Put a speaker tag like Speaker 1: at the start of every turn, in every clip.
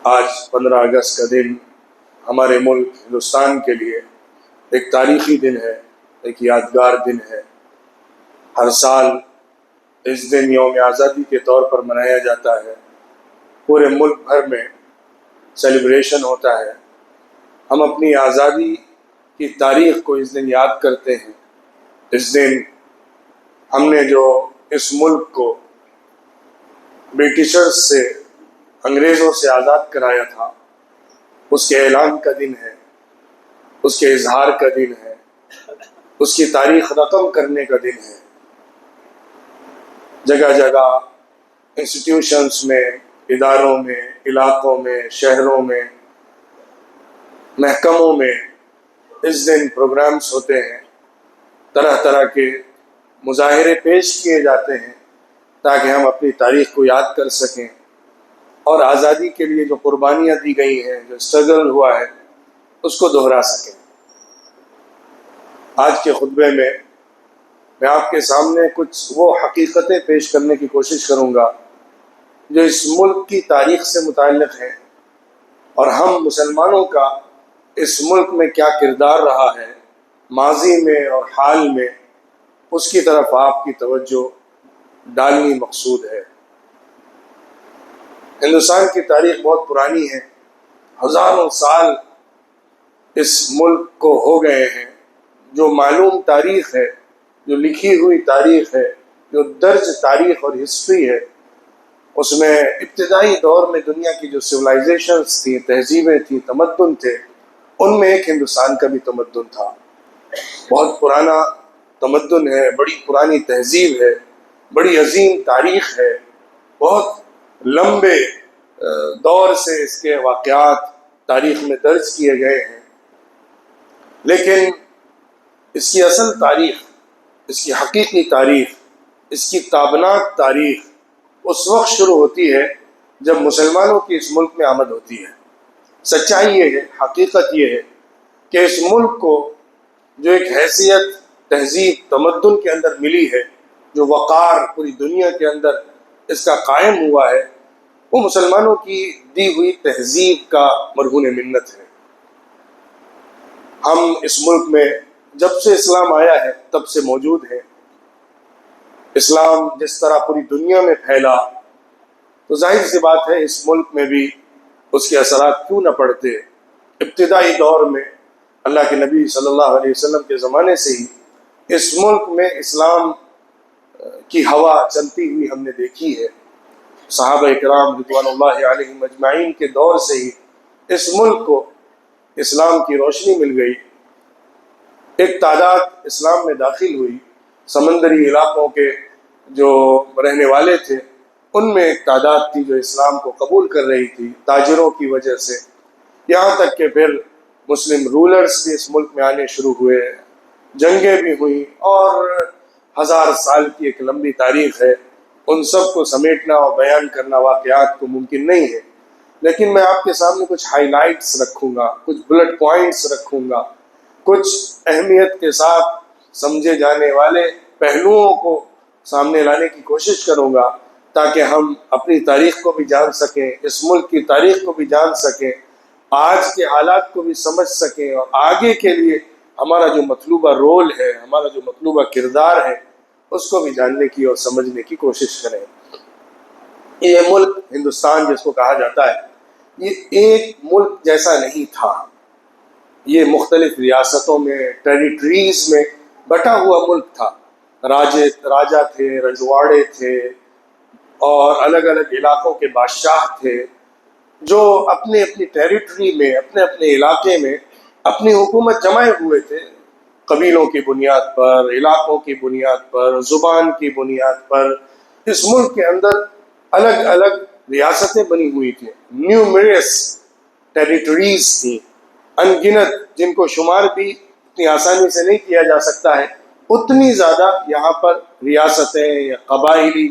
Speaker 1: آج 15 اگست کا دن ہمارے ملک ہندوستان کے لیے ایک تاریخی دن ہے، ایک یادگار دن ہے۔ ہر سال اس دن یوم آزادی کے طور پر منایا جاتا ہے، پورے ملک بھر میں سیلیبریشن ہوتا ہے۔ ہم اپنی آزادی کی تاریخ کو اس دن یاد کرتے ہیں۔ اس دن ہم نے جو اس ملک کو برٹشرز سے، انگریزوں سے آزاد کرایا تھا، اس کے اعلان کا دن ہے، اس کے اظہار کا دن ہے، اس کی تاریخ رقم کرنے کا دن ہے۔ جگہ جگہ انسٹیٹیوشنز میں، اداروں میں، علاقوں میں، شہروں میں، محکموں میں اس دن پروگرامز ہوتے ہیں، طرح طرح کے مظاہرے پیش کیے جاتے ہیں تاکہ ہم اپنی تاریخ کو یاد کر سکیں اور آزادی کے لیے جو قربانیاں دی گئی ہیں، جو اسٹرگل ہوا ہے، اس کو دہرا سکیں۔ آج کے خطبے میں آپ کے سامنے کچھ وہ حقیقتیں پیش کرنے کی کوشش کروں گا جو اس ملک کی تاریخ سے متعلق ہیں، اور ہم مسلمانوں کا اس ملک میں کیا کردار رہا ہے ماضی میں اور حال میں، اس کی طرف آپ کی توجہ ڈالنی مقصود ہے۔ ہندوستان کی تاریخ بہت پرانی ہے، ہزاروں سال اس ملک کو ہو گئے ہیں۔ جو معلوم تاریخ ہے، جو لکھی ہوئی تاریخ ہے، جو درج تاریخ اور ہسٹری ہے، اس میں ابتدائی دور میں دنیا کی جو سویلائزیشنز تھیں، تہذیبیں تھیں، تمدن تھے، ان میں ایک ہندوستان کا بھی تمدن تھا۔ بہت پرانا تمدن ہے، بڑی پرانی تہذیب ہے، بڑی عظیم تاریخ ہے، بہت لمبے دور سے اس کے واقعات تاریخ میں درج کیے گئے ہیں۔ لیکن اس کی اصل تاریخ، اس کی حقیقی تاریخ، اس کی تابناک تاریخ اس وقت شروع ہوتی ہے جب مسلمانوں کی اس ملک میں آمد ہوتی ہے۔ سچائی یہ ہے، حقیقت یہ ہے کہ اس ملک کو جو ایک حیثیت، تہذیب، تمدن کے اندر ملی ہے، جو وقار پوری دنیا کے اندر اس کا قائم ہوا ہے، وہ مسلمانوں کی دی ہوئی تہذیب کا مرہون منت ہے۔ ہم اس ملک میں جب سے اسلام آیا ہے تب سے موجود ہیں۔ اسلام جس طرح پوری دنیا میں پھیلا تو ظاہر سی بات ہے اس ملک میں بھی اس کے اثرات کیوں نہ پڑتے۔ ابتدائی دور میں اللہ کے نبی صلی اللہ علیہ وسلم کے زمانے سے ہی اس ملک میں اسلام کی ہوا چلتی ہوئی ہم نے دیکھی ہے۔ صحابہ کرام رضوان اللہ علیہم اجمعین کے دور سے ہی اس ملک کو اسلام کی روشنی مل گئی۔ ایک تعداد اسلام میں داخل ہوئی، سمندری علاقوں کے جو رہنے والے تھے ان میں ایک تعداد تھی جو اسلام کو قبول کر رہی تھی تاجروں کی وجہ سے، یہاں تک کہ پھر مسلم رولرز بھی اس ملک میں آنے شروع ہوئے، جنگیں بھی ہوئیں، اور 1000 سال کی ایک لمبی تاریخ ہے۔ ان سب کو سمیٹنا اور بیان کرنا واقعات کو ممکن نہیں ہے، لیکن میں آپ کے سامنے کچھ ہائی لائٹس رکھوں گا، کچھ بلٹ پوائنٹس رکھوں گا، کچھ اہمیت کے ساتھ سمجھے جانے والے پہلوؤں کو سامنے لانے کی کوشش کروں گا تاکہ ہم اپنی تاریخ کو بھی جان سکیں، اس ملک کی تاریخ کو بھی جان سکیں، آج کے حالات کو بھی سمجھ سکیں، اور آگے کے لیے ہمارا جو مطلوبہ رول ہے، ہمارا جو مطلوبہ کردار ہے، اس کو بھی جاننے کی اور سمجھنے کی کوشش کریں۔ یہ ملک ہندوستان جس کو کہا جاتا ہے، یہ ایک ملک جیسا نہیں تھا۔ یہ مختلف ریاستوں میں، ٹیریٹریز میں بٹا ہوا ملک تھا۔ راجا تھے، رجواڑے تھے، اور الگ الگ علاقوں کے بادشاہ تھے جو اپنے اپنی ٹیریٹری میں، اپنے اپنے علاقے میں اپنی حکومت جمائے ہوئے تھے، قبیلوں کی بنیاد پر، علاقوں کی بنیاد پر، زبان کی بنیاد پر۔ اس ملک کے اندر الگ الگ ریاستیں بنی ہوئی تھیں، نیومریس ٹیریٹریز تھیں، ان گنت، جن کو شمار بھی اتنی آسانی سے نہیں کیا جا سکتا ہے۔ اتنی زیادہ یہاں پر ریاستیں یا قبائلی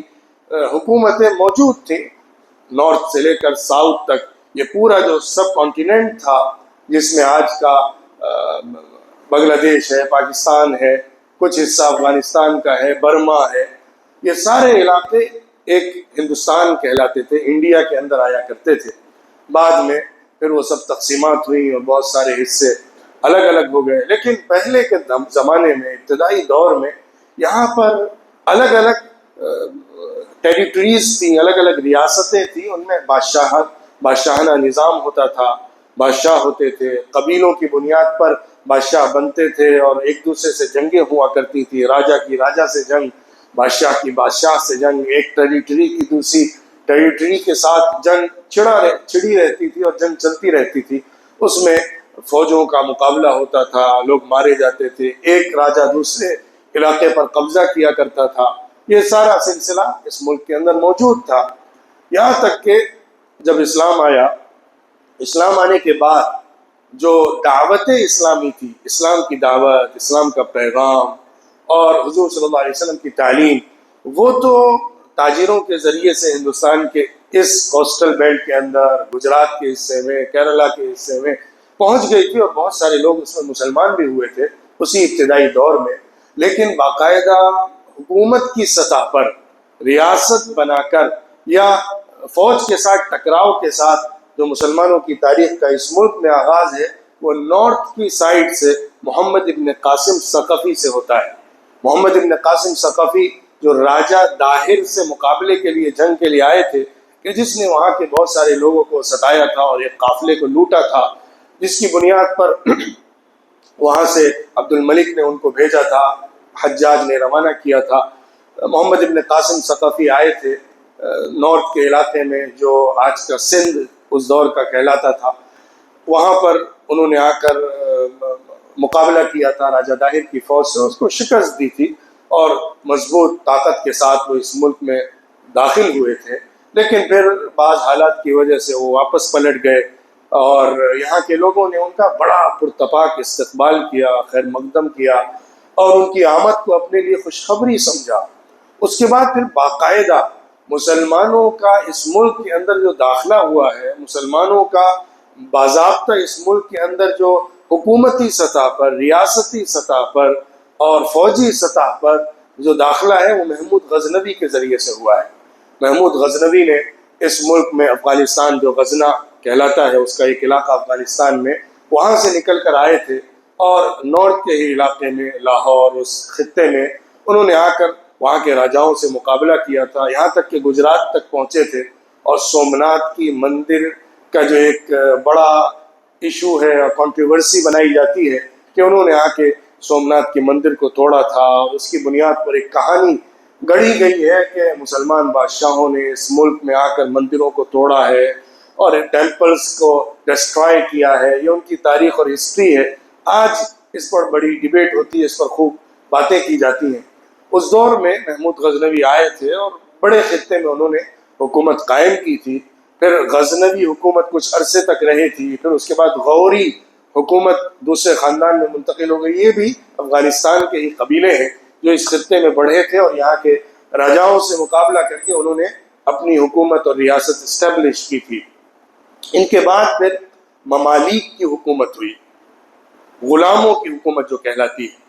Speaker 1: حکومتیں موجود تھیں، نارتھ سے لے کر ساؤتھ تک۔ یہ پورا جو سب کانٹیننٹ تھا جس میں آج کا بنگلہ دیش ہے، پاکستان ہے، کچھ حصہ افغانستان کا ہے، برما ہے، یہ سارے علاقے ایک ہندوستان کہلاتے تھے، انڈیا کے اندر آیا کرتے تھے۔ بعد میں پھر وہ سب تقسیمات ہوئی اور بہت سارے حصے الگ الگ ہو گئے. لیکن پہلے کے زمانے میں، ابتدائی دور میں، یہاں پر الگ الگ ٹیریٹریز تھیں، الگ الگ ریاستیں تھیں. ان میں بادشاہانہ نظام ہوتا تھا، بادشاہ ہوتے تھے، قبیلوں کی بنیاد پر بادشاہ بنتے تھے اور ایک دوسرے سے جنگیں ہوا کرتی تھی. راجا کی راجا سے جنگ، بادشاہ کی بادشاہ سے جنگ، ایک ٹیریٹری کی دوسری ٹیریٹری کے ساتھ جنگ چھڑی رہتی تھی اور جنگ چلتی رہتی تھی. اس میں فوجوں کا مقابلہ ہوتا تھا، لوگ مارے جاتے تھے، ایک راجا دوسرے علاقے پر قبضہ کیا کرتا تھا. یہ سارا سلسلہ اس ملک کے اندر موجود تھا. یہاں تک کہ جب اسلام آیا، اسلام آنے کے بعد جو دعوت اسلامی تھی، اسلام کی دعوت، اسلام کا پیغام اور حضور صلی اللہ علیہ وسلم کی تعلیم، وہ تو تاجروں کے ذریعے سے ہندوستان کے اس کوسٹل بیلٹ کے اندر، گجرات کے حصے میں، کیرلا کے حصے میں پہنچ گئی تھی اور بہت سارے لوگ اس میں مسلمان بھی ہوئے تھے اسی ابتدائی دور میں. لیکن باقاعدہ حکومت کی سطح پر ریاست بنا کر یا فوج کے ساتھ ٹکراؤ کے ساتھ جو مسلمانوں کی تاریخ کا اس ملک میں آغاز ہے، وہ نارتھ کی سائڈ سے محمد ابن قاسم ثقفی سے ہوتا ہے. محمد ابن قاسم ثقفی جو راجہ داہر سے مقابلے کے لیے جنگ کے لیے آئے تھے، کہ جس نے وہاں کے بہت سارے لوگوں کو ستایا تھا اور ایک قافلے کو لوٹا تھا، جس کی بنیاد پر وہاں سے عبد الملک نے ان کو بھیجا تھا، حجاج نے روانہ کیا تھا. محمد ابن قاسم ثقفی آئے تھے نارتھ کے علاقے میں جو آج کا سندھ اس دور کا کہلاتا تھا. وہاں پر انہوں نے آ کر مقابلہ کیا تھا راجہ داہر کی فوج سے، اس کو شکست دی تھی اور مضبوط طاقت کے ساتھ وہ اس ملک میں داخل ہوئے تھے. لیکن پھر بعض حالات کی وجہ سے وہ واپس پلٹ گئے اور یہاں کے لوگوں نے ان کا بڑا پرتپاک استقبال کیا، خیر مقدم کیا اور ان کی آمد کو اپنے لیے خوشخبری سمجھا. اس کے بعد پھر باقاعدہ مسلمانوں کا اس ملک کے اندر جو داخلہ ہوا ہے، مسلمانوں کا باضابطہ اس ملک کے اندر جو حکومتی سطح پر، ریاستی سطح پر اور فوجی سطح پر جو داخلہ ہے، وہ محمود غزنوی کے ذریعے سے ہوا ہے. محمود غزنوی نے اس ملک میں، افغانستان جو غزنہ کہلاتا ہے، اس کا ایک علاقہ افغانستان میں، وہاں سے نکل کر آئے تھے اور نارتھ کے ہی علاقے میں، لاہور اس خطے میں انہوں نے آ کر وہاں کے راجاؤں سے مقابلہ کیا تھا، یہاں تک کہ گجرات تک پہنچے تھے. اور سومناتھ کی مندر کا جو ایک بڑا ایشو ہے اور کنٹروورسی بنائی جاتی ہے کہ انہوں نے آ کے سومناتھ کے مندر کو توڑا تھا. اس کی بنیاد پر ایک کہانی گڑھی گئی ہے کہ مسلمان بادشاہوں نے اس ملک میں آ کر مندروں کو توڑا ہے اور ٹیمپلز کو ڈسٹرائے کیا ہے. یہ ان کی تاریخ اور ہسٹری ہے. آج اس پر بڑی ڈیبیٹ ہوتی ہے، اس پر خوب باتیں کی جاتی ہیں. اس دور میں محمود غزنوی آئے تھے اور بڑے خطے میں انہوں نے حکومت قائم کی تھی. پھر غزنوی حکومت کچھ عرصے تک رہی تھی، پھر اس کے بعد غوری حکومت دوسرے خاندان میں منتقل ہو گئی. یہ بھی افغانستان کے ہی قبیلے ہیں جو اس خطے میں بڑھے تھے اور یہاں کے راجاؤں سے مقابلہ کر کے انہوں نے اپنی حکومت اور ریاست اسٹیبلش کی تھی. ان کے بعد پھر ممالک کی حکومت ہوئی، غلاموں کی حکومت جو کہلاتی ہے.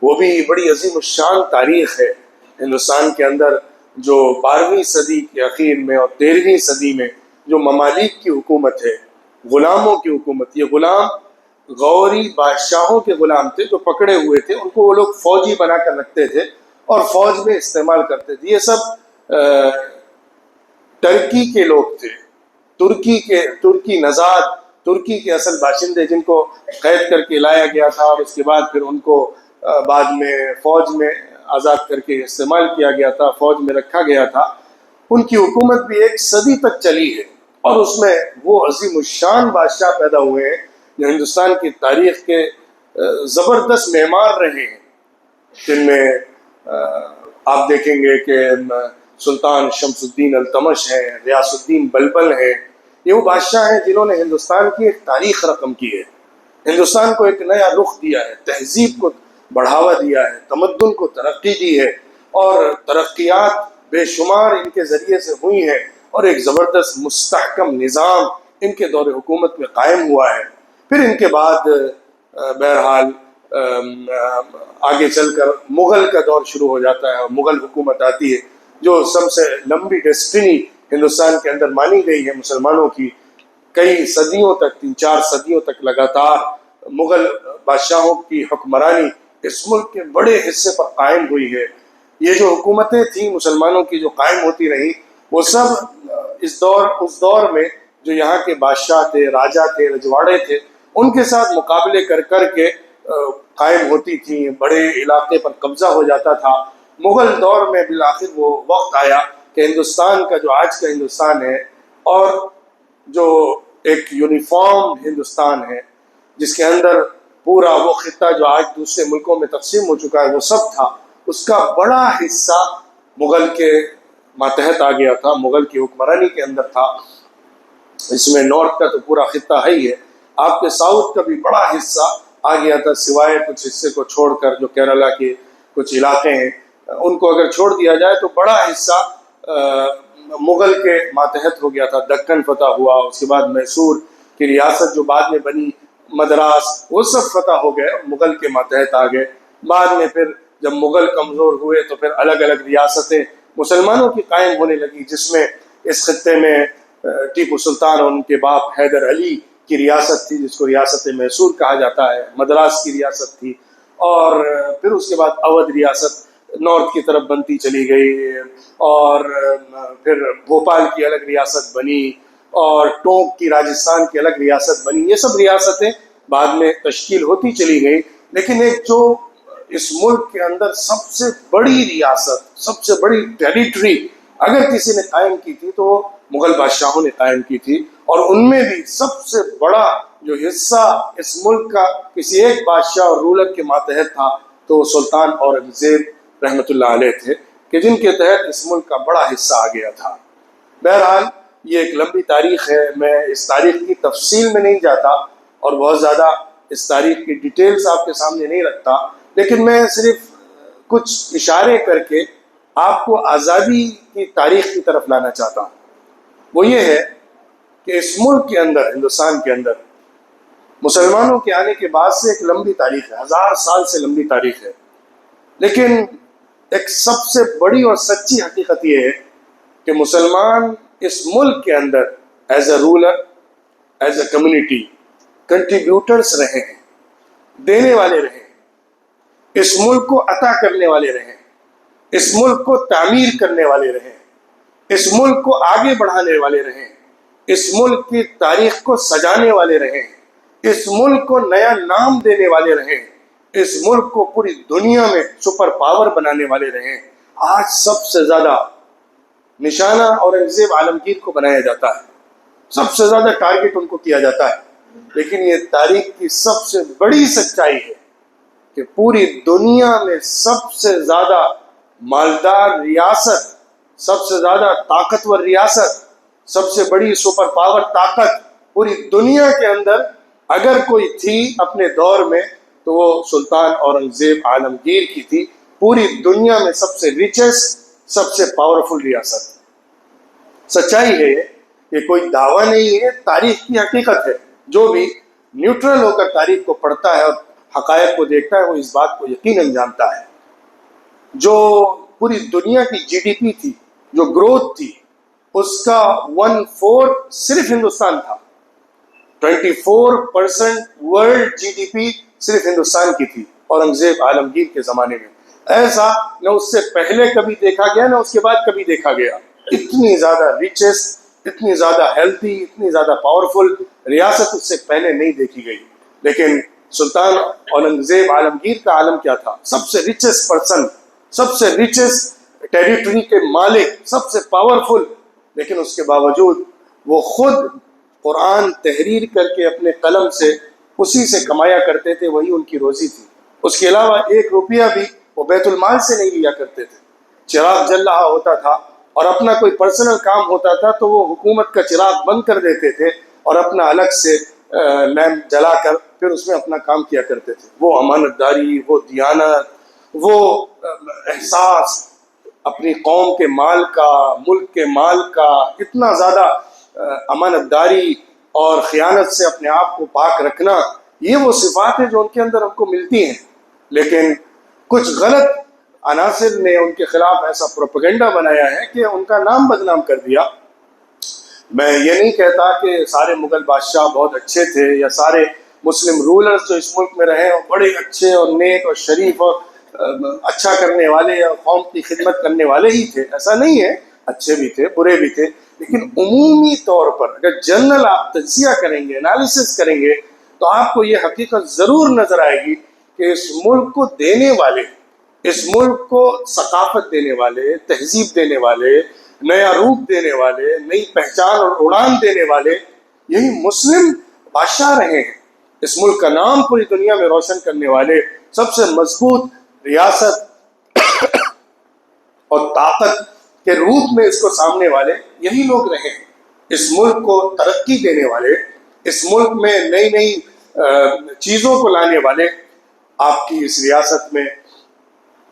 Speaker 1: وہ بھی بڑی عظیم الشان تاریخ ہے ہندوستان کے اندر، جو 12ویں صدی کے اخیر میں اور 13ویں صدی میں جو ممالک کی حکومت ہے، غلاموں کی حکومت. یہ غلام غوری بادشاہوں کے غلام تھے جو پکڑے ہوئے تھے، ان کو وہ لوگ فوجی بنا کر رکھتے تھے اور فوج میں استعمال کرتے تھے. یہ سب ٹرکی کے لوگ تھے، ترکی نژاد، ترکی کے اصل باشندے، جن کو قید کر کے لایا گیا تھا اور اس کے بعد پھر ان کو بعد میں فوج میں آزاد کر کے استعمال کیا گیا تھا، فوج میں رکھا گیا تھا. ان کی حکومت بھی 1 صدی تک چلی ہے اور اس میں وہ عظیم الشان بادشاہ پیدا ہوئے ہیں جو ہندوستان کی تاریخ کے زبردست معمار رہے ہیں، جن میں آپ دیکھیں گے کہ سلطان شمس الدین التمش ہیں، غیاث الدین بلبل ہیں. یہ وہ بادشاہ ہیں جنہوں نے ہندوستان کی ایک تاریخ رقم کی ہے، ہندوستان کو ایک نیا رخ دیا ہے، تہذیب کو بڑھاوا دیا ہے، تمدن کو ترقی دی ہے اور ترقیات بے شمار ان کے ذریعے سے ہوئی ہیں اور ایک زبردست مستحکم نظام ان کے دور حکومت میں قائم ہوا ہے. پھر ان کے بعد بہرحال آگے چل کر مغل کا دور شروع ہو جاتا ہے اور مغل حکومت آتی ہے جو سب سے لمبی ڈیسٹنی ہندوستان کے اندر مانی گئی ہے مسلمانوں کی. کئی صدیوں تک 3-4 صدیوں تک لگاتار مغل بادشاہوں کی حکمرانی اس ملک کے بڑے حصے پر قائم ہوئی ہے۔ یہ جو حکومتیں تھیں مسلمانوں کی جو قائم ہوتی رہی، وہ سب اس دور میں جو یہاں کے بادشاہ تھے، راجا تھے، رجواڑے تھے، ان کے ساتھ مقابلے کر کر کے قائم ہوتی تھیں، بڑے علاقے پر قبضہ ہو جاتا تھا۔ مغل دور میں بالآخر وہ وقت آیا کہ ہندوستان کا جو آج کا ہندوستان ہے اور جو ایک یونیفارم ہندوستان ہے، جس کے اندر پورا وہ خطہ جو آج دوسرے ملکوں میں تقسیم ہو چکا ہے وہ سب تھا، اس کا بڑا حصہ مغل کے ماتحت آ گیا تھا، مغل کی حکمرانی کے اندر تھا۔ اس میں نارتھ کا تو پورا خطہ ہے ہی ہے، آپ کے ساؤتھ کا بھی بڑا حصہ آ گیا تھا، سوائے کچھ حصے کو چھوڑ کر جو کیرلا کے کچھ علاقے ہیں ان کو اگر چھوڑ دیا جائے تو بڑا حصہ مغل کے ماتحت ہو گیا تھا۔ دکن فتح ہوا، اس کے بعد میسور کی ریاست جو بعد میں بنی، مدراس، وہ سب فتح ہو گئے، مغل کے ماتحت آ گئے۔ بعد میں پھر جب مغل کمزور ہوئے تو پھر الگ الگ ریاستیں مسلمانوں کی قائم ہونے لگی، جس میں اس خطے میں ٹیپو سلطان اور ان کے باپ حیدر علی کی ریاست تھی، جس کو ریاست میسور کہا جاتا ہے، مدراس کی ریاست تھی، اور پھر اس کے بعد اودھ ریاست نارتھ کی طرف بنتی چلی گئی، اور پھر بھوپال کی الگ ریاست بنی، اور ٹونک کی راجستھان کی الگ ریاست بنی۔ یہ سب ریاستیں بعد میں تشکیل ہوتی چلی گئی، لیکن ایک جو اس ملک کے اندر سب سے بڑی ریاست، سب سے بڑی ٹیریٹری اگر کسی نے قائم کی تھی تو مغل بادشاہوں نے قائم کی تھی، اور ان میں بھی سب سے بڑا جو حصہ اس ملک کا کسی ایک بادشاہ اور رولر کے ماتحت تھا تو وہ سلطان اورنگزیب رحمۃ اللہ علیہ تھے، کہ جن کے تحت اس ملک کا بڑا حصہ آ گیا تھا۔ بہرحال یہ ایک لمبی تاریخ ہے، میں اس تاریخ کی تفصیل میں نہیں جاتا اور بہت زیادہ اس تاریخ کی ڈیٹیلز آپ کے سامنے نہیں رکھتا، لیکن میں صرف کچھ اشارے کر کے آپ کو آزادی کی تاریخ کی طرف لانا چاہتا ہوں۔ وہ یہ ہے کہ اس ملک کے اندر، ہندوستان کے اندر، مسلمانوں کے آنے کے بعد سے ایک لمبی تاریخ ہے، 1000 سال سے لمبی تاریخ ہے، لیکن ایک سب سے بڑی اور سچی حقیقت یہ ہے کہ مسلمان اس ملک کے اندر as a ruler, as a community contributors رہے ہیں، دینے والے رہے ہیں، اس ملک کو عطا کرنے والے رہے ہیں، اس ملک کو تعمیر کرنے والے رہے ہیں، اس ملک کو آگے بڑھانے والے رہے ہیں، اس ملک کی تاریخ کو سجانے والے رہے ہیں، اس ملک کو نیا نام دینے والے رہے ہیں، اس ملک کو پوری دنیا میں سپر پاور بنانے والے رہے ہیں۔ آج سب سے زیادہ نشانہ اورنگزیب عالمگیر کو بنایا جاتا ہے، سب سے زیادہ ٹارگٹ ان کو کیا جاتا ہے، لیکن یہ تاریخ کی سب سے بڑی سچائی ہے کہ پوری دنیا میں سب سے زیادہ مالدار ریاست، سب سے زیادہ طاقتور ریاست، سب سے بڑی سپر پاور طاقت پوری دنیا کے اندر اگر کوئی تھی اپنے دور میں تو وہ سلطان اورنگزیب عالمگیر کی تھی۔ پوری دنیا میں سب سے ریچسٹ، سب سے پاورفل ریاست۔ سچائی ہے یہ، کوئی دعویٰ نہیں ہے، تاریخ کی حقیقت ہے۔ جو بھی نیوٹرل ہو کر تاریخ کو پڑھتا ہے اور حقائق کو دیکھتا ہے وہ اس بات کو یقیناً جانتا ہے۔ جو پوری دنیا کی جی ڈی پی تھی، جو گروتھ تھی، اس کا 1/4 صرف ہندوستان تھا۔ 24% ورلڈ جی ڈی پی صرف ہندوستان کی تھی اورنگزیب عالمگیر کے زمانے میں۔ ایسا نہ اس سے پہلے کبھی دیکھا گیا نہ اس کے بعد کبھی دیکھا گیا۔ اتنی زیادہ ریچسٹ، اتنی زیادہ ہیلتھی، اتنی زیادہ پاورفل ریاست اس سے پہلے نہیں دیکھی گئی۔ لیکن سلطان اورنگزیب عالمگیر کا عالم کیا تھا؟ سب سے ریچسٹ پرسن، سب سے ریچسٹ ٹیریٹری کے مالک، سب سے پاورفل، لیکن اس کے باوجود وہ خود قرآن تحریر کر کے اپنے قلم سے اسی سے کمایا کرتے تھے، وہی ان کی روزی تھی۔ اس کے علاوہ 1 روپیہ بھی وہ بیت المال سے نہیں لیا کرتے تھے۔ چراغ جل رہا ہوتا تھا اور اپنا کوئی پرسنل کام ہوتا تھا تو وہ حکومت کا چراغ بند کر دیتے تھے اور اپنا الگ سے لیمپ جلا کر پھر اس میں اپنا کام کیا کرتے تھے۔ وہ امانت داری، وہ دیانت، وہ احساس اپنی قوم کے مال کا، ملک کے مال کا، اتنا زیادہ امانت داری اور خیانت سے اپنے آپ کو پاک رکھنا، یہ وہ صفات ہیں جو ان کے اندر ہم کو ملتی ہیں۔ لیکن کچھ غلط عناصر نے ان کے خلاف ایسا پروپیگنڈا بنایا ہے کہ ان کا نام بدنام کر دیا۔ میں یہ نہیں کہتا کہ سارے مغل بادشاہ بہت اچھے تھے یا سارے مسلم رولرز جو اس ملک میں رہے اور بڑے اچھے اور نیک اور شریف اور اچھا کرنے والے اور قوم کی خدمت کرنے والے ہی تھے، ایسا نہیں ہے، اچھے بھی تھے برے بھی تھے، لیکن عمومی طور پر اگر جنرل آپ تجزیہ کریں گے، انالیسس کریں گے، تو آپ کو یہ حقیقت ضرور نظر آئے گی کہ اس ملک کو دینے والے، اس ملک کو ثقافت دینے والے، تہذیب دینے والے، نیا روپ دینے والے، نئی پہچان اور اڑان دینے والے یہی مسلم بادشاہ رہے ہیں۔ اس ملک کا نام پوری دنیا میں روشن کرنے والے، سب سے مضبوط ریاست اور طاقت کے روپ میں اس کو سامنے والے یہی لوگ رہے ہیں۔ اس ملک کو ترقی دینے والے، اس ملک میں نئی نئی چیزوں کو لانے والے، آپ کی اس ریاست میں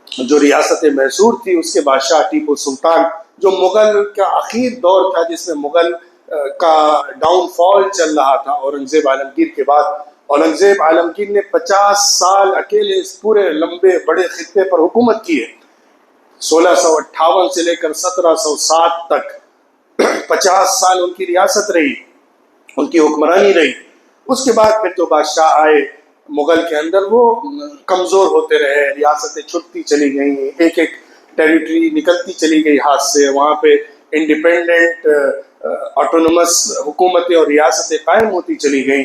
Speaker 1: جو ریاست میسور تھی اس کے بادشاہ ٹیپو سلطان، جو مغل کا اخیر دور تھا جس میں مغل کا ڈاؤن فال چل رہا تھا اورنگزیب عالمگیر کے بعد۔ اورنگزیب عالمگیر نے 50 سال اکیلے اس پورے لمبے بڑے خطے پر حکومت کی ہے، 1658 سے لے کر 1707 تک 50 سال ان کی ریاست رہی، ان کی حکمرانی رہی۔ اس کے بعد پھر جو بادشاہ آئے مغل کے اندر وہ کمزور ہوتے رہے، ریاستیں چھٹتی چلی گئیں، ایک ایک ٹیریٹری نکلتی چلی گئی ہاتھ سے، وہاں پہ انڈیپینڈنٹ آٹونومس حکومتیں اور ریاستیں قائم ہوتی چلی گئیں۔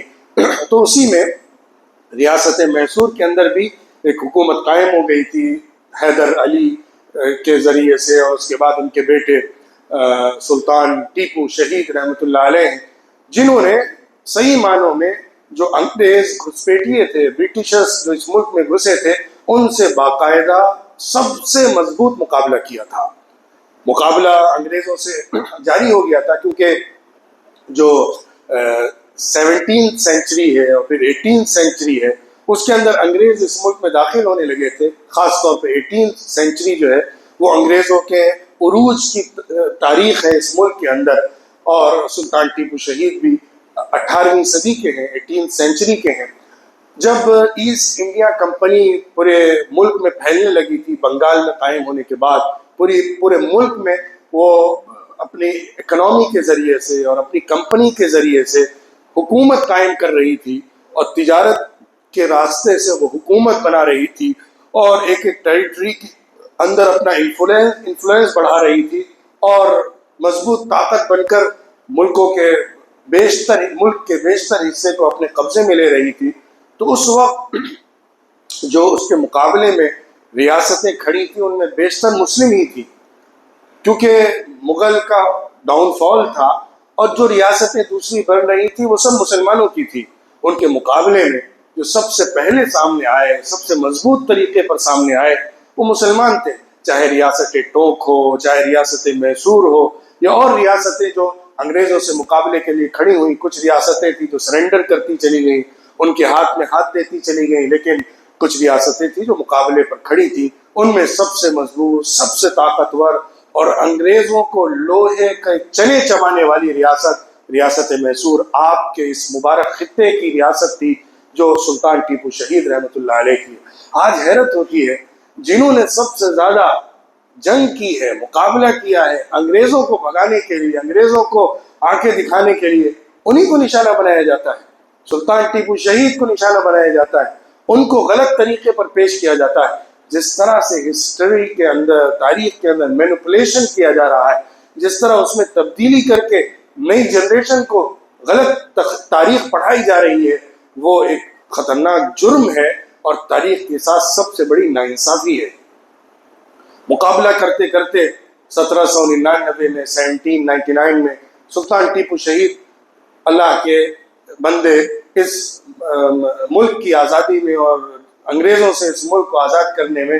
Speaker 1: تو اسی میں ریاست میسور کے اندر بھی ایک حکومت قائم ہو گئی تھی حیدر علی کے ذریعے سے، اور اس کے بعد ان کے بیٹے سلطان ٹیپو شہید رحمۃ اللہ علیہ، جنہوں نے صحیح معنوں میں جو انگریز گھسپیٹیے تھے، برٹشرز جو اس ملک میں گھسے تھے، ان سے باقاعدہ سب سے مضبوط مقابلہ کیا تھا۔ مقابلہ انگریزوں سے جاری ہو گیا تھا کیونکہ جو 17 سینچری ہے اور پھر 18 سینچری ہے، اس کے اندر انگریز اس ملک میں داخل ہونے لگے تھے۔ خاص طور پہ 18 سینچری جو ہے وہ انگریزوں کے عروج کی تاریخ ہے اس ملک کے اندر، اور سلطان ٹیپو شہید بھی 18ویں صدی کے ہیں، 18 سینچری کے ہیں۔ جب ایسٹ انڈیا کمپنی پورے ملک میں پھیلنے لگی تھی بنگال میں قائم ہونے کے بعد، پورے ملک میں وہ اپنی اکنامی کے ذریعے سے اور اپنی کمپنی کے ذریعے سے حکومت قائم کر رہی تھی، اور تجارت کے راستے سے وہ حکومت بنا رہی تھی، اور ایک ایک ٹیریٹری کے اندر اپنا انفلوئنس بڑھا رہی تھی، اور مضبوط طاقت بن کر ملک کے بیشتر حصے کو اپنے قبضے میں لے رہی تھی۔ تو اس وقت جو اس کے مقابلے میں ریاستیں کھڑی تھیں ان میں بیشتر مسلم ہی تھی، کیونکہ مغل کا ڈاؤن فال تھا، اور جو ریاستیں دوسری بن رہی تھیں وہ سب مسلمانوں کی تھی۔ ان کے مقابلے میں جو سب سے پہلے سامنے آئے، سب سے مضبوط طریقے پر سامنے آئے، وہ مسلمان تھے، چاہے ریاست ٹوک ہو، چاہے ریاست میسور ہو، یا اور ریاستیں جو انگریزوں سے مقابلے کے لیے کھڑی ہوئی۔ کچھ ریاستیں تھیں جو سرنڈر کرتی چلی گئیں، ان کے ہاتھ میں ہاتھ دیتی چلی گئیں، لیکن کچھ ریاستیں تھیں جو مقابلے پر کھڑی تھیں۔ ان میں سب سے مضبوط، سب سے طاقتور اور انگریزوں کو لوہے کے چنے چبانے والی ریاست میسور آپ کے اس مبارک خطے کی ریاست تھی، جو سلطان ٹیپو شہید رحمۃ اللہ علیہ کی۔ آج حیرت ہوتی ہے، جنہوں نے سب سے زیادہ جنگ کی ہے، مقابلہ کیا ہے انگریزوں کو بھگانے کے لیے، انگریزوں کو آنکھیں دکھانے کے لیے، انہی کو نشانہ بنایا جاتا ہے۔ سلطان ٹیپو شہید کو نشانہ بنایا جاتا ہے، ان کو غلط طریقے پر پیش کیا جاتا ہے۔ جس طرح سے ہسٹری کے اندر، تاریخ کے اندر مینوپولیشن کیا جا رہا ہے، جس طرح اس میں تبدیلی کر کے نئی جنریشن کو غلط تاریخ پڑھائی جا رہی ہے، وہ ایک خطرناک جرم ہے اور تاریخ کے ساتھ سب سے بڑی ناانصافی ہے۔ مقابلہ کرتے کرتے 1799 میں 1799 میں سلطان ٹیپو شہید، اللہ کے بندے، اس ملک کی آزادی میں اور انگریزوں سے اس ملک کو آزاد کرنے میں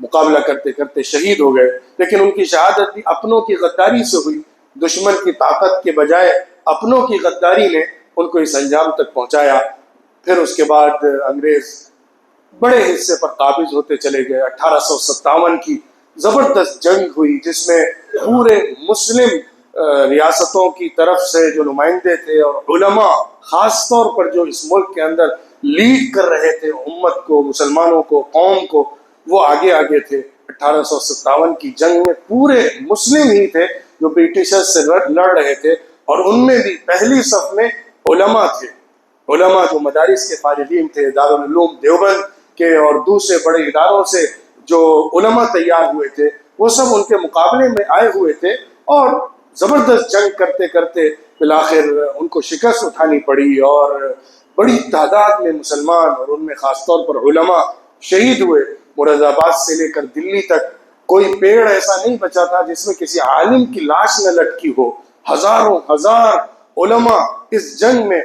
Speaker 1: مقابلہ کرتے کرتے شہید ہو گئے، لیکن ان کی شہادت بھی اپنوں کی غداری سے ہوئی۔ دشمن کی طاقت کے بجائے اپنوں کی غداری نے ان کو اس انجام تک پہنچایا۔ پھر اس کے بعد انگریز بڑے حصے پر قابض ہوتے چلے گئے۔ 1857 کی زبردست جنگ ہوئی، جس میں پورے مسلم ریاستوں کی طرف سے جو نمائندے تھے اور علماء خاص طور پر جو اس ملک کے اندر لیڈ کر رہے تھے امت کو، مسلمانوں کو، قوم کو، وہ آگے تھے۔ 1857 کی جنگ میں پورے مسلم ہی تھے جو برٹشر سے لڑ رہے تھے، اور ان میں بھی پہلی صف میں علماء تھے، علماء جو مدارس کے فارغین تھے، دارالعلوم دیوبند کے اور دوسرے بڑے اداروں سے جو علماء تیار ہوئے تھے، وہ سب ان کے مقابلے میں آئے ہوئے تھے، اور زبردست جنگ کرتے کرتے بالآخر ان کو شکست اٹھانی پڑی، اور بڑی تعداد میں مسلمان اور ان میں خاص طور پر علماء شہید ہوئے۔ مراد آباد سے لے کر دلی تک کوئی پیڑ ایسا نہیں بچا تھا جس میں کسی عالم کی لاش نہ لٹکی ہو۔ ہزاروں ہزار علماء اس جنگ میں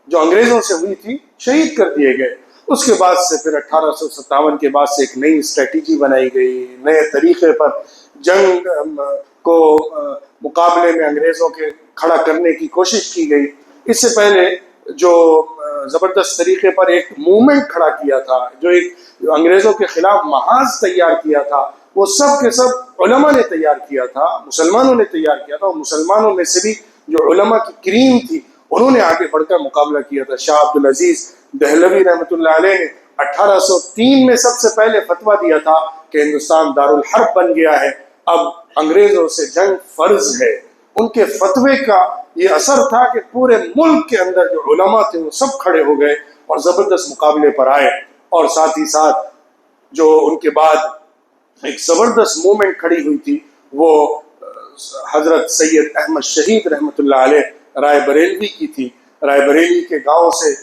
Speaker 1: جو انگریزوں سے ہوئی تھی شہید کر دیے گئے۔ اس کے بعد سے پھر 1857 کے بعد سے ایک نئی اسٹریٹجی بنائی گئی، نئے طریقے پر جنگ کو مقابلے میں انگریزوں کے کھڑا کرنے کی کوشش کی گئی۔ اس سے پہلے جو زبردست طریقے پر ایک موومنٹ کھڑا کیا تھا، جو ایک انگریزوں کے خلاف محاذ تیار کیا تھا، وہ سب کے سب علماء نے تیار کیا تھا، مسلمانوں نے تیار کیا تھا، اور مسلمانوں میں سے بھی جو علماء کی کریم تھی انہوں نے آگے بڑھ کر مقابلہ کیا تھا۔ شاہ عبدالعزیز دہلوی رحمۃ اللہ علیہ نے 1803 میں سب سے پہلے فتویٰ دیا تھا کہ ہندوستان دارالحرب بن گیا ہے، اب انگریزوں سے جنگ فرض ہے۔ ان کے فتوے کا یہ اثر تھا کہ پورے ملک کے اندر جو علماء تھے وہ سب کھڑے ہو گئے اور زبردست مقابلے پر آئے، اور ساتھ ہی ساتھ جو ان کے بعد ایک زبردست موومنٹ کھڑی ہوئی تھی وہ حضرت سید احمد شہید رحمۃ اللہ علیہ رائے بریلوی کی تھی۔ رائے بریلی کے گاؤں سے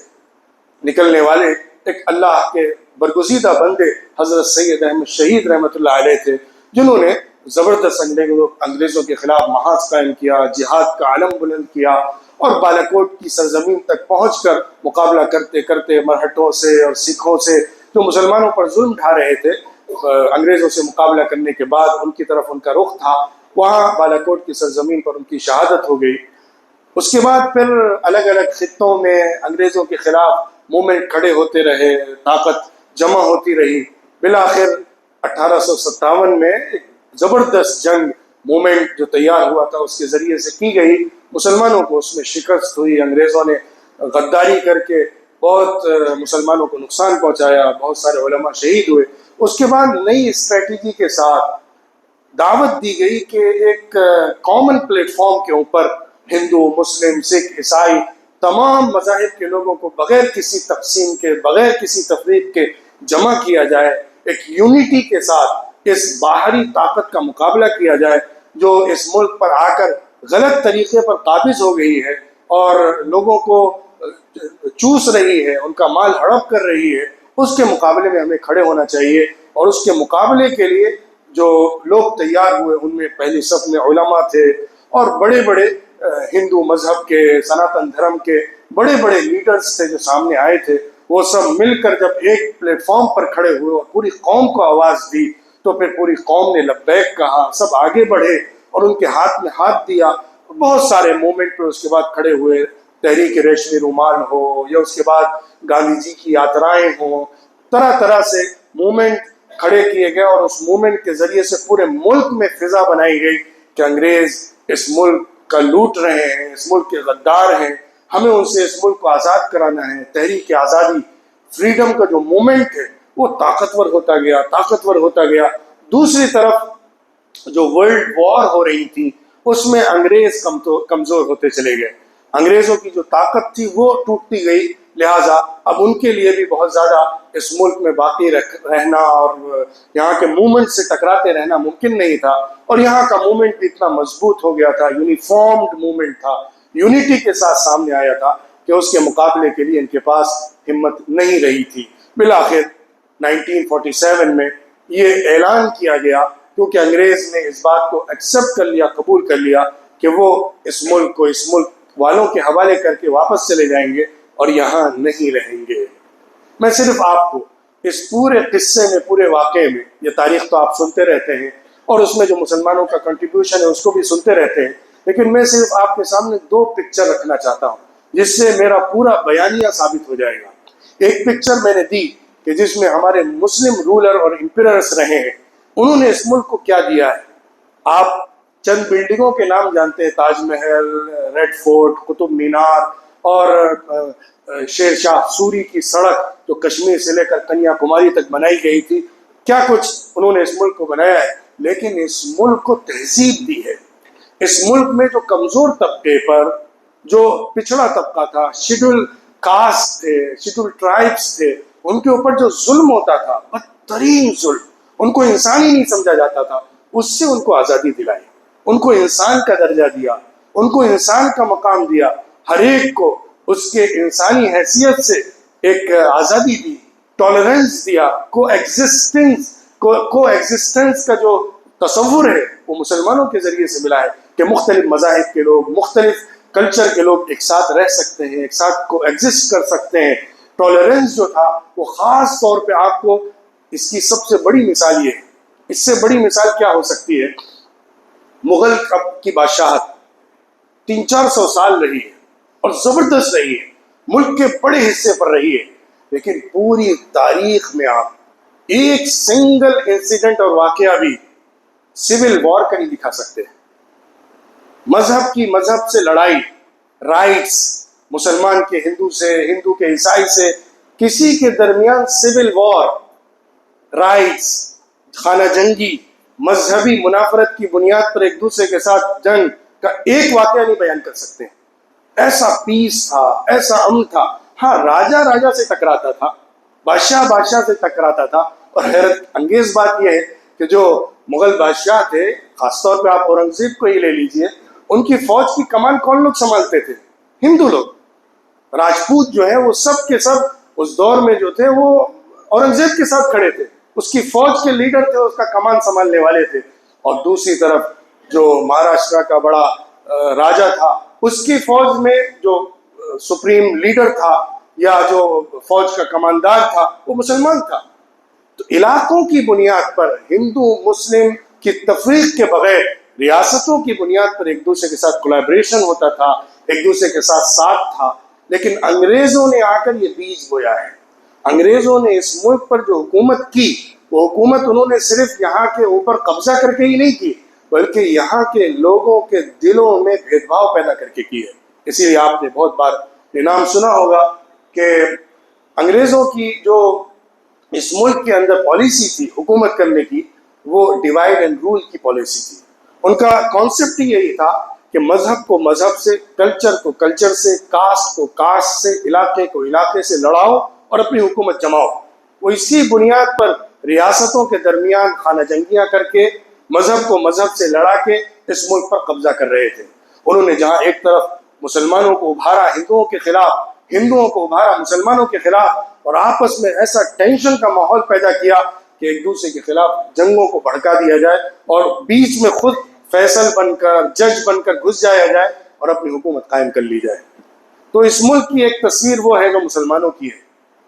Speaker 1: نکلنے والے ایک اللہ کے برگزیدہ بندے حضرت سید احمد شہید رحمۃ اللہ علیہ تھے، جنہوں نے زبردست انگریزوں کے خلاف محاذ قائم کیا، جہاد کا علم بلند کیا، اور بالاکوٹ کی سرزمین تک پہنچ کر مقابلہ کرتے کرتے مرہٹوں سے اور سکھوں سے جو مسلمانوں پر ظلم ڈھا رہے تھے، انگریزوں سے مقابلہ کرنے کے بعد ان کی طرف ان کا رخ تھا، وہاں بالاکوٹ کی سرزمین پر ان کی شہادت ہو گئی۔ اس کے بعد پھر الگ الگ خطوں میں انگریزوں کے خلاف موومنٹ کھڑے ہوتے رہے، طاقت جمع ہوتی رہی۔ بالآخر 1857 میں ایک زبردست جنگ موومنٹ جو تیار ہوا تھا اس کے ذریعے سے کی گئی، مسلمانوں کو اس میں شکست ہوئی، انگریزوں نے غداری کر کے بہت مسلمانوں کو نقصان پہنچایا، بہت سارے علماء شہید ہوئے۔ اس کے بعد نئی اسٹریٹجی کے ساتھ دعوت دی گئی کہ ایک کامن پلیٹ فارم کے اوپر ہندو، مسلم، سکھ، عیسائی تمام مذاہب کے لوگوں کو بغیر کسی تقسیم کے، بغیر کسی تفریق کے جمع کیا جائے، ایک یونٹی کے ساتھ اس باہری طاقت کا مقابلہ کیا جائے جو اس ملک پر آ کر غلط طریقے پر قابض ہو گئی ہے اور لوگوں کو چوس رہی ہے، ان کا مال ہڑپ کر رہی ہے۔ اس کے مقابلے میں ہمیں کھڑے ہونا چاہیے، اور اس کے مقابلے کے لیے جو لوگ تیار ہوئے ان میں پہلی صف میں علماء تھے، اور بڑے بڑے ہندو مذہب کے، سناتن دھرم کے بڑے بڑے لیڈرز تھے جو سامنے آئے تھے۔ وہ سب مل کر جب ایک پلیٹ فارم پر کھڑے ہوئے اور پوری قوم کو آواز دی تو پھر پوری قوم نے لبیک کہا، سب آگے بڑھے اور ان کے ہاتھ میں ہاتھ دیا۔ بہت سارے موومنٹ پہ اس کے بعد کھڑے ہوئے، تحریک ریشمی رومال ہو یا اس کے بعد گاندھی جی کی یاترائیں ہوں، طرح طرح سے موومنٹ کھڑے کیے گئے، اور اس موومنٹ کے ذریعے سے پورے ملک میں فضا بنائی گئی کہ انگریز اس ملک کا لوٹ رہے ہیں، اس ملک کے غدار ہیں، ہمیں ان سے اس ملک کو آزاد کرانا ہے۔ تحریک آزادی، فریڈم کا جو موومنٹ ہے وہ طاقتور ہوتا گیا، طاقتور ہوتا گیا۔ دوسری طرف جو ورلڈ وار ہو رہی تھی اس میں انگریز کمزور ہوتے چلے گئے، انگریزوں کی جو طاقت تھی وہ ٹوٹتی گئی، لہٰذا اب ان کے لیے بھی بہت زیادہ اس ملک میں باقی رہنا اور یہاں کے موومنٹ سے ٹکراتے رہنا ممکن نہیں تھا، اور یہاں کا موومنٹ بھی اتنا مضبوط ہو گیا تھا، یونیفارمڈ موومنٹ تھا، یونٹی کے ساتھ سامنے آیا تھا کہ اس کے مقابلے کے لیے ان کے پاس ہمت نہیں رہی تھی۔ بالآخر 1947 میں یہ اعلان کیا گیا، کیونکہ انگریز نے اس بات کو ایکسیپٹ کر لیا، قبول کر لیا کہ وہ اس ملک کو اس ملک والوں کے حوالے کر کے واپس چلے جائیں گے اور یہاں نہیں رہیں گے۔ میں صرف آپ کو اس پورے قصے میں، پورے واقعے میں، یہ تاریخ تو آپ سنتے رہتے ہیں اور اس میں جو مسلمانوں کا کنٹریبیوشن ہے اس کو بھی سنتے رہتے ہیں، لیکن میں صرف آپ کے سامنے دو پکچر رکھنا چاہتا ہوں جس سے میرا پورا بیانیہ ثابت ہو جائے گا۔ ایک پکچر میں نے دی کہ جس میں ہمارے مسلم رولر اور امپیررز رہے ہیں، انہوں نے اس ملک کو کیا دیا ہے۔ آپ چند بلڈنگوں کے نام جانتے ہیں، تاج محل، ریڈ فورٹ، قطب مینار، اور شیر شاہ سوری کی سڑک جو کشمیر سے لے کر کنیا کماری تک بنائی گئی تھی، کیا کچھ انہوں نے اس ملک کو بنایا ہے، لیکن اس ملک کو تہذیب دی ہے، اس ملک میں جو کمزور طبقے پر، جو پچھڑا طبقہ تھا، شیڈول کاسٹ تھے، شیڈول ٹرائبس تھے، ان کے اوپر جو ظلم ہوتا تھا، بدترین ظلم، ان کو انسان ہی نہیں سمجھا جاتا تھا، اس سے ان کو آزادی دلائی، ان کو انسان کا درجہ دیا، ان کو انسان کا مقام دیا، ہر ایک کو اس کے انسانی حیثیت سے ایک آزادی دی، ٹالرنس دیا، کو ایگزسٹنس کا جو تصور ہے وہ مسلمانوں کے ذریعے سے ملا ہے کہ مختلف مذاہب کے لوگ، مختلف کلچر کے لوگ ایک ساتھ رہ سکتے ہیں، ایک ساتھ کو ایگزسٹ کر سکتے ہیں۔ ٹالرنس جو تھا وہ خاص طور پہ آپ کو اس کی سب سے بڑی مثال یہ ہے، اس سے بڑی مثال کیا ہو سکتی ہے؟ مغل کی بادشاہت 300-400 سال رہی ہے اور زبردست رہی ہے، ملک کے بڑے حصے پر رہی ہے، لیکن پوری تاریخ میں آپ ایک سنگل انسیڈنٹ اور واقعہ بھی سول وار کا نہیں دکھا سکتے۔ مذہب سے لڑائی، رائٹس، مسلمان کے ہندو سے، ہندو کے عیسائی سے، کسی کے درمیان سول وار، رائٹس، خانہ جنگی، مذہبی منافرت کی بنیاد پر ایک دوسرے کے ساتھ جنگ کا ایک واقعہ نہیں بیان کر سکتے۔ ایسا پیس تھا، ایسا امن تھا۔ ہاں، راجہ سے ٹکراتا تھا، بادشاہ سے ٹکراتا تھا، اور حیرت انگیز بات یہ ہے کہ جو مغل بادشاہ تھے، خاص طور پہ آپ اورنگزیب کو ہی لے لیجئے، ان کی فوج کی کمان کون لوگ سنبھالتے تھے؟ ہندو لوگ۔ راجپوت جو ہے وہ سب کے سب اس دور میں جو تھے وہ اورنگزیب کے ساتھ کھڑے تھے، اس کی فوج کے لیڈر تھے، اس کا کمان سنبھالنے والے تھے۔ اور دوسری طرف جو مہاراشٹر کا بڑا راجا تھا، اس کی فوج میں جو سپریم لیڈر تھا یا جو فوج کا کماندار تھا وہ مسلمان تھا۔ تو علاقوں کی بنیاد پر، ہندو مسلم کی تفریق کے بغیر، ریاستوں کی بنیاد پر ایک دوسرے کے ساتھ کولیبریشن ہوتا تھا، ایک دوسرے کے ساتھ تھا۔ لیکن انگریزوں نے آ کر یہ بیج بویا ہے۔ انگریزوں نے اس ملک پر جو حکومت کی، وہ حکومت انہوں نے صرف یہاں کے اوپر قبضہ کر کے ہی نہیں کی، بلکہ یہاں کے لوگوں کے دلوں میں بھید بھاؤ پیدا کر کے کی ہے۔ اسی لیے آپ نے بہت بار یہ نام سنا ہوگا کہ انگریزوں کی جو اس ملک کے اندر پالیسی تھی حکومت کرنے کی، وہ ڈیوائڈ اینڈ رول کی پالیسی تھی۔ ان کا کانسیپٹ ہی یہی تھا کہ مذہب کو مذہب سے، کلچر کو کلچر سے، کاسٹ کو کاسٹ سے، علاقے کو علاقے سے لڑاؤ اور اپنی حکومت جماؤ۔ وہ اسی بنیاد پر ریاستوں کے درمیان خانہ جنگیاں کر کے، مذہب کو مذہب سے لڑا کے اس ملک پر قبضہ کر رہے تھے۔ انہوں نے جہاں ایک طرف مسلمانوں کو ابھارا ہندوؤں کے خلاف، ہندوؤں کو ابھارا مسلمانوں کے خلاف، اور آپس میں ایسا ٹینشن کا ماحول پیدا کیا کہ ایک دوسرے کے خلاف جنگوں کو بھڑکا دیا جائے اور بیچ میں خود فیصل بن کر، جج بن کر گھس جایا جائے اور اپنی حکومت قائم کر لی جائے۔ تو اس ملک کی ایک تصویر وہ ہے جو مسلمانوں کی ہے،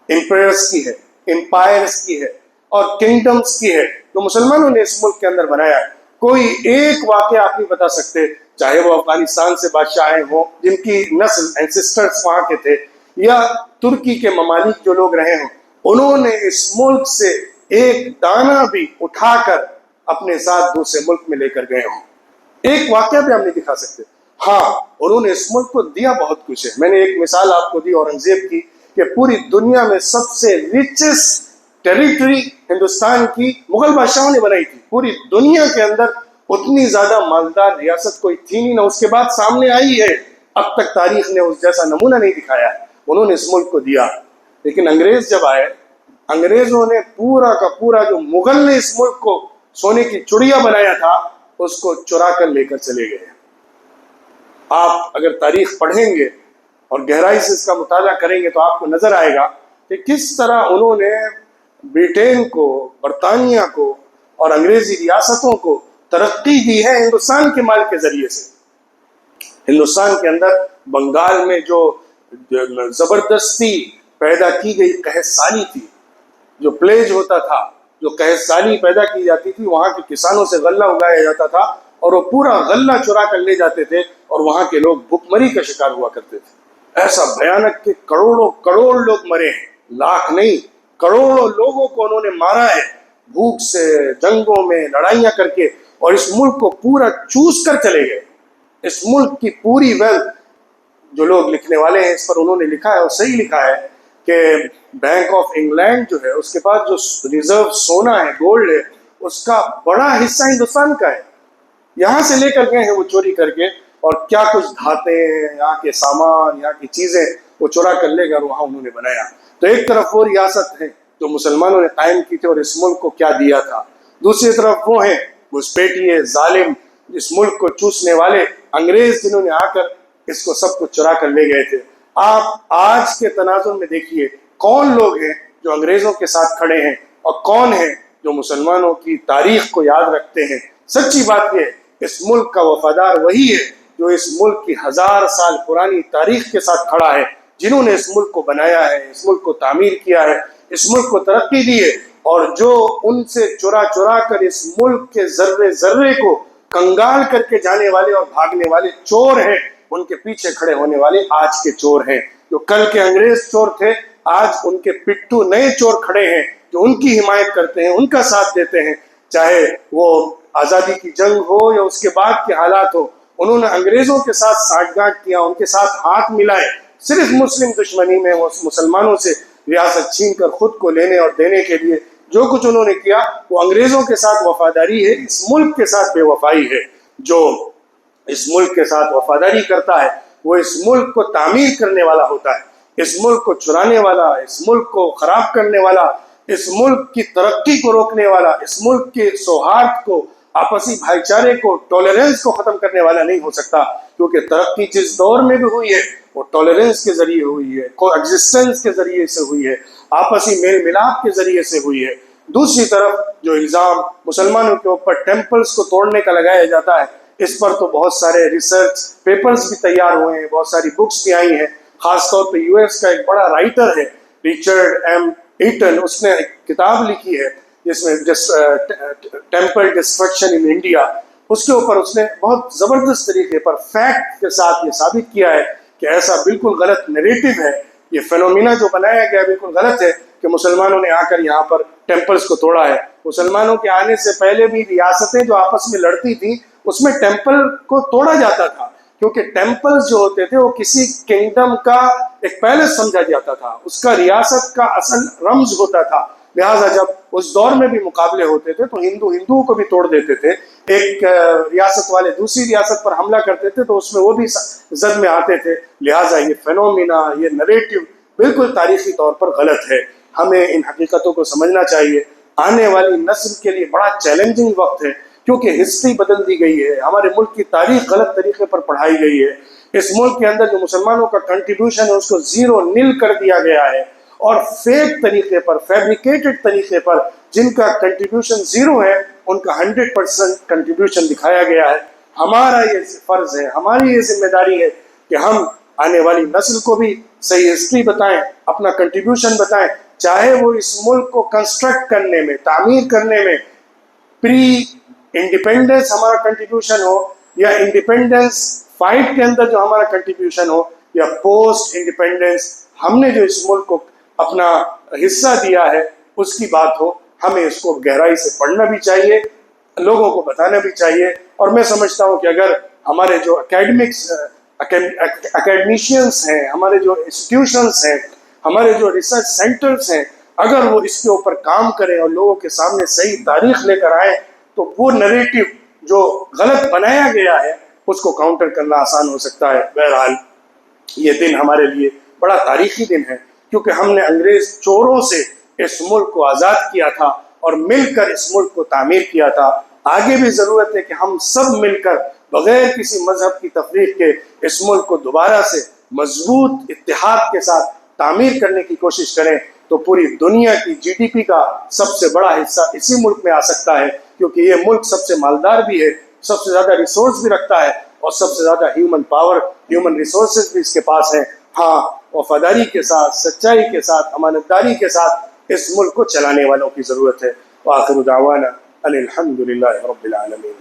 Speaker 1: امپائرس کی ہے، امپائرس کی ہے اور کنگڈمز کی ہے، جو مسلمانوں نے اس ملک کے اندر بنایا ہے۔ کوئی ایک واقعہ آپ نہیں بتا سکتے، چاہے وہ افغانستان سے بادشاہ آئے ہوں جن کی نسل اینسسٹرز وہاں کے تھے، یا ترکی کے ممالک جو لوگ رہے ہوں، انہوں نے اس ملک سے ایک دانہ بھی اٹھا کر اپنے ساتھ دوسرے ملک میں لے کر گئے ہوں۔ ایک واقعہ بھی ہم نہیں دکھا سکتے۔ ہاں، انہوں نے اس ملک کو دیا بہت کچھ ہے۔ میں نے ایک مثال آپ کو دی اورنگزیب کی کہ پوری دنیا میں سب سے ریچسٹ ٹیریٹری ہندوستان کی مغل بادشاہوں نے بنائی تھی۔ پوری دنیا کے اندر اتنی زیادہ مالدار ریاست کوئی تھی نہیں، نہ اس کے بعد سامنے آئی ہے۔ اب تک تاریخ نے اس جیسا نمونہ نہیں دکھایا۔ انہوں نے اس ملک کو دیا، لیکن انگریز جب آئے، انگریزوں نے پورا کا پورا جو مغل نے اس ملک کو سونے کی چڑیا بنایا تھا، اس کو چرا کر لے کر چلے گئے۔ آپ اگر تاریخ پڑھیں گے اور گہرائی سے اس کا مطالعہ کریں گے تو آپ کو نظر آئے گا کہ کس طرح انہوں نے برطانیہ کو، برطانیہ کو اور انگریزی ریاستوں کو ترقی دی ہے ہندوستان کے مال کے ذریعے سے۔ ہندوستان کے اندر بنگال میں جو زبردستی پیدا کی گئی قحط سالی تھی، جو پلیج ہوتا تھا، جو قحط سالی پیدا کی جاتی تھی، وہاں کے کسانوں سے غلہ اگایا جاتا تھا اور وہ پورا غلہ چرا کر لے جاتے تھے اور وہاں کے لوگ بھوک مری کا شکار ہوا کرتے تھے۔ ایسا بھیانک کہ کروڑوں لوگ مرے ہیں، لاکھ نہیں، کروڑوں لوگوں کو انہوں نے مارا ہے، بھوک سے، جنگوں میں، لڑائیاں کر کے، اور اس ملک کو پورا چوس کر چلے گئے۔ اس ملک کی پوری ویلتھ، جو لوگ لکھنے والے ہیں اس پر انہوں نے لکھا ہے اور صحیح لکھا ہے کہ بینک آف انگلینڈ جو ہے اس کے پاس جو ریزرو سونا ہے، گولڈ ہے، اس کا بڑا حصہ ہندوستان کا ہے۔ یہاں سے لے کر گئے ہیں وہ چوری کر کے، اور کیا کچھ دھاتیں، یہاں کے سامان، یہاں کی چیزیں وہ چورا کر لے کر وہاں انہوں نے بنایا۔ تو ایک طرف وہ ریاست ہے جو مسلمانوں نے قائم کی تھی اور اس ملک کو کیا دیا تھا، دوسری طرف وہ ہیں گھسپیٹیے، ظالم، اس ملک کو چوسنے والے انگریز، جنہوں نے آ کر اس کو سب کچھ چرا کر لے گئے تھے۔ آپ آج کے تناظر میں دیکھیے کون لوگ ہیں جو انگریزوں کے ساتھ کھڑے ہیں اور کون ہیں جو مسلمانوں کی تاریخ کو یاد رکھتے ہیں۔ سچی بات یہ ہے، اس ملک کا وفادار وہی ہے جو اس ملک کی 1000 سال پرانی تاریخ کے ساتھ کھڑا ہے، جنہوں نے اس ملک کو بنایا ہے، اس ملک کو تعمیر کیا ہے، اس ملک کو ترقی دی ہے، اور جو ان سے چرا چرا کر اس ملک کے ذرے ذرے کو کنگال کر کے جانے والے اور بھاگنے والے چور ہیں، ان کے پیچھے کھڑے ہونے والے آج کے چور ہیں۔ جو کل کے انگریز چور تھے، آج ان کے پٹھو نئے چور کھڑے ہیں جو ان کی حمایت کرتے ہیں، ان کا ساتھ دیتے ہیں، چاہے وہ آزادی کی جنگ ہو یا اس کے بعد کے حالات ہو۔ انہوں نے انگریزوں کے ساتھ سانٹھ گانٹھ کیا، ان کے ساتھ ہاتھ ملائے، صرف مسلم دشمنی میں وہ مسلمانوں سے ریاست چھین کر خود کو لینے اور دینے کے لیے جو کچھ انہوں نے کیا، وہ انگریزوں کے ساتھ وفاداری ہے، اس ملک کے ساتھ بے وفائی ہے۔ جو اس ملک کے ساتھ وفاداری کرتا ہے وہ اس ملک کو تعمیر کرنے والا ہوتا ہے، اس ملک کو چرانے والا، اس ملک کو خراب کرنے والا، اس ملک کی ترقی کو روکنے والا، اس ملک کے سوہارد کو، آپسی بھائی چارے کو، ٹالرنس کو ختم کرنے والا نہیں ہو سکتا، کیونکہ ترقی جس دور میں بھی ہوئی ہے وہ ٹالرنس کے ذریعے ہوئی ہے، کو ایگزسٹنس کے ذریعے سے ہوئی ہے، آپسی میل ملاپ کے ذریعے سے ہوئی ہے۔ دوسری طرف جو الزام مسلمانوں کے اوپر ٹیمپلز کو توڑنے کا لگایا جاتا ہے، اس پر تو بہت سارے ریسرچ پیپرز بھی تیار ہوئے ہیں، بہت ساری بکس بھی آئی ہیں، خاص طور پہ یو ایس کا ایک بڑا رائٹر ہے ریچرڈ ایم ایٹن، اس نے ایک کتاب لکھی ہے جس میں ٹیمپل ڈسٹرکشن ان انڈیا، اس کے اوپر اس نے بہت زبردست طریقے پر فیکٹ کے ساتھ یہ ثابت کیا ہے کہ ایسا بالکل غلط نیریٹو ہے، یہ فینومینا جو بنایا گیا بالکل غلط ہے کہ مسلمانوں نے آ کر یہاں پر ٹیمپلز کو توڑا ہے۔ مسلمانوں کے آنے سے پہلے بھی ریاستیں جو آپس میں لڑتی تھیں اس میں ٹیمپل کو توڑا جاتا تھا، کیونکہ ٹیمپلز جو ہوتے تھے وہ کسی کنگڈم کا ایک پیلس سمجھا جاتا تھا، اس کا ریاست کا اصل رمز ہوتا تھا، لہٰذا جب اس دور میں بھی مقابلے ہوتے تھے تو ہندوؤں کو بھی توڑ دیتے تھے، ایک ریاست والے دوسری ریاست پر حملہ کرتے تھے تو اس میں وہ بھی زد میں آتے تھے، لہٰذا یہ فینومینا، یہ نریٹو بالکل تاریخی طور پر غلط ہے۔ ہمیں ان حقیقتوں کو سمجھنا چاہیے۔ آنے والی نسل کے لیے بڑا چیلنجنگ وقت ہے، کیونکہ ہسٹری بدل دی گئی ہے، ہمارے ملک کی تاریخ غلط طریقے پر پڑھائی گئی ہے، اس ملک کے اندر جو مسلمانوں کا کنٹریبیوشن ہے اس کو زیرو نیل کر دیا گیا ہے، اور فیک طریقے پر، فیبریکیٹڈ طریقے پر جن کا کنٹریبیوشن زیرو ہے ان کا 100% کنٹریبیوشن دکھایا گیا ہے۔ ہمارا یہ فرض ہے، ہماری یہ ذمہ داری ہے کہ ہم آنے والی نسل کو بھی صحیح ہسٹری بتائیں، اپنا کنٹریبیوشن بتائیں، چاہے وہ اس ملک کو کنسٹرکٹ کرنے میں، تعمیر کرنے میں پری انڈیپینڈنس ہمارا کنٹریبیوشن ہو، یا انڈیپینڈنس فائٹ کے اندر جو ہمارا کنٹریبیوشن ہو، یا پوسٹ انڈیپینڈنس ہم نے جو اس ملک کو اپنا حصہ دیا ہے اس کی بات ہو، ہمیں اس کو گہرائی سے پڑھنا بھی چاہیے، لوگوں کو بتانا بھی چاہیے۔ اور میں سمجھتا ہوں کہ اگر ہمارے جو اکیڈمیشینس ہیں، ہمارے جو انسٹیٹیوشنس ہیں، ہمارے جو ریسرچ سینٹرز ہیں، اگر وہ اس کے اوپر کام کریں اور لوگوں کے سامنے صحیح تاریخ لے کر آئیں تو وہ نریٹو جو غلط بنایا گیا ہے اس کو کاؤنٹر کرنا آسان ہو سکتا ہے۔ بہرحال یہ دن ہمارے لیے بڑا تاریخی دن ہے، کیونکہ ہم نے انگریز چوروں سے اس ملک کو آزاد کیا تھا اور مل کر اس ملک کو تعمیر کیا تھا۔ آگے بھی ضرورت ہے کہ ہم سب مل کر بغیر کسی مذہب کی تفریق کے اس ملک کو دوبارہ سے مضبوط اتحاد کے ساتھ تعمیر کرنے کی کوشش کریں، تو پوری دنیا کی جی ڈی پی کا سب سے بڑا حصہ اسی ملک میں آ سکتا ہے، کیونکہ یہ ملک سب سے مالدار بھی ہے، سب سے زیادہ ریسورس بھی رکھتا ہے، اور سب سے زیادہ ہیومن پاور، ہیومن ریسورسز بھی اس کے پاس ہیں۔ ہاں، وفاداری کے ساتھ، سچائی کے ساتھ، امانت داری کے ساتھ اس ملک کو چلانے والوں کی ضرورت ہے۔ وآخر دعوانا ان الحمد للہ رب العالمین۔